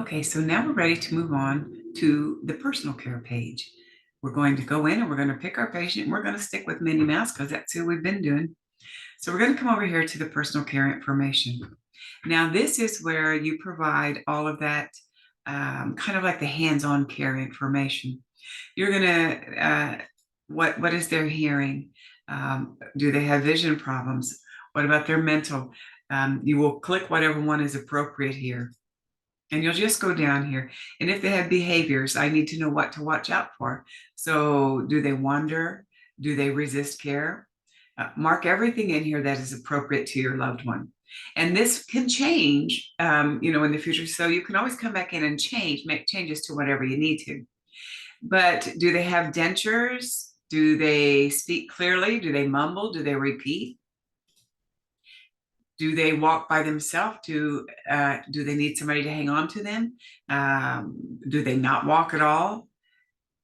Okay, so now we're ready to move on to the personal care page. We're going to go in and we're going to pick our patient and we're going to stick with Minnie Mouse because that's who we've been doing. So we're going to come over here to the personal care information. Now, this is where you provide all of that kind of like the hands-on care information. You're going to, what is their hearing? Do they have vision problems? What about their mental? You will click whatever one is appropriate here. And you'll just go down here. And if they have behaviors, I need to know what to watch out for. So do they wander? Do they resist care? Mark everything in here that is appropriate to your loved one. And this can change, in the future. So you can always come back in and make changes to whatever you need to. But do they have dentures? Do they speak clearly? Do they mumble? Do they repeat? Do they walk by themselves? Do they need somebody to hang on to them? Do they not walk at all?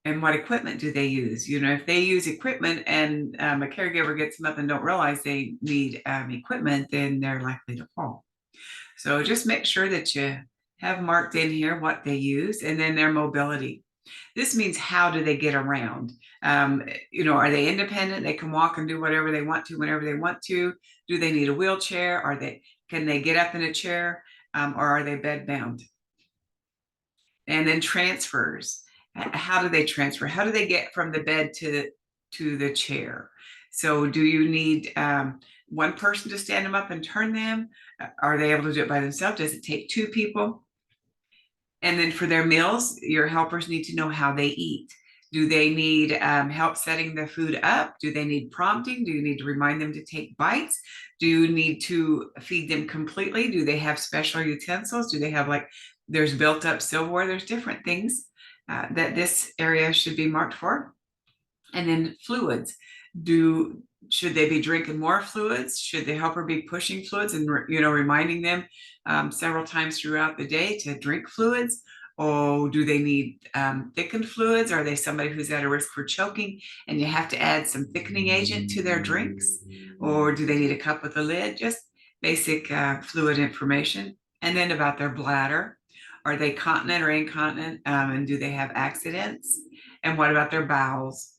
And what equipment do they use? If they use equipment and a caregiver gets them up and don't realize they need equipment, then they're likely to fall. So just make sure that you have marked in here what they use and then their mobility. This means how do they get around? Are they independent? They can walk and do whatever they want to whenever they want to. Do they need a wheelchair? Can they get up in a chair, or are they bed bound? And then transfers. How do they transfer? How do they get from the bed to the chair? So do you need one person to stand them up and turn them? Are they able to do it by themselves? Does it take two people? And then for their meals, your helpers need to know how they eat. Do they need help setting the food up? Do they need prompting? Do you need to remind them to take bites? Do you need to feed them completely? Do they have special utensils? Do they have there's built up silverware? There's different things that this area should be marked for. And then fluids. Should they be drinking more fluids? Should the helper be pushing fluids and reminding them several times throughout the day to drink fluids? Or do they need thickened fluids? Are they somebody who's at a risk for choking and you have to add some thickening agent to their drinks? Or do they need a cup with a lid? Just basic fluid information. And then about their bladder. Are they continent or incontinent? And do they have accidents? And what about their bowels?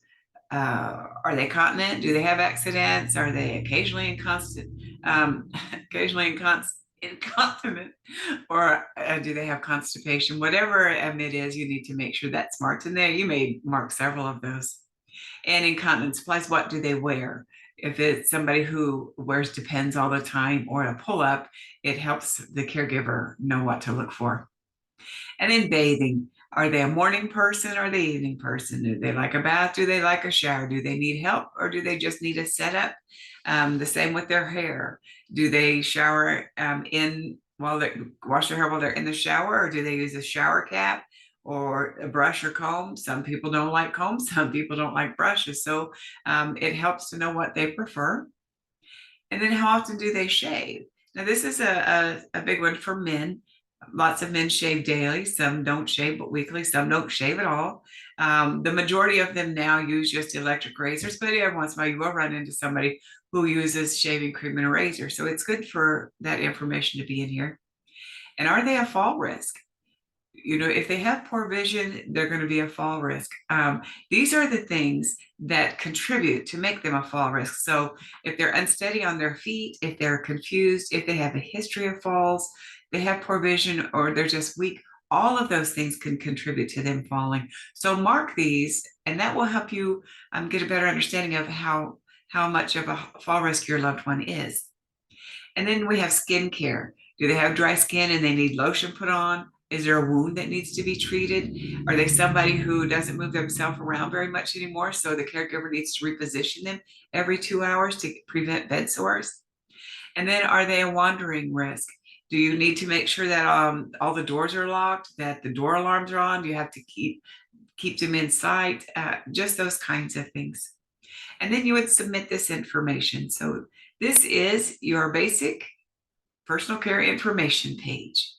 Are they continent? Do they have accidents? Are they occasionally incontinent, or do they have constipation? Whatever it is, you need to make sure that's marked in there. You may mark several of those. And incontinence supplies, what do they wear? If it's somebody who wears Depends all the time or a pull-up, it helps the caregiver know what to look for. And then bathing. Are they a morning person or the evening person? Do they like a bath? Do they like a shower? Do they need help or do they just need a setup? The same with their hair. Do they shower wash their hair while they're in the shower, or do they use a shower cap or a brush or comb? Some people don't like combs. Some people don't like brushes. So it helps to know what they prefer. And then how often do they shave? Now, this is a big one for men. Lots of men shave daily. Some don't shave but weekly. Some don't shave at all. The majority of them now use just electric razors, but every once in a while you will run into somebody who uses shaving cream and a razor. So it's good for that information to be in here. And are they a fall risk? If they have poor vision, they're going to be a fall risk. These are the things that contribute to make them a fall risk. So if they're unsteady on their feet, if they're confused, if they have a history of falls, they have poor vision, or they're just weak, all of those things can contribute to them falling. So mark these, and that will help you get a better understanding of how much of a fall risk your loved one is. And then we have skin care. Do they have dry skin and they need lotion put on? Is there a wound that needs to be treated? Are they somebody who doesn't move themselves around very much anymore, so the caregiver needs to reposition them every 2 hours to prevent bed sores? And then are they a wandering risk? Do you need to make sure that all the doors are locked, that the door alarms are on? Do you have to keep them in sight? Just those kinds of things. And then you would submit this information. So this is your basic personal care information page.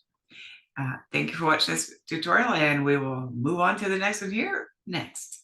Thank you for watching this tutorial, and we will move on to the next one here next.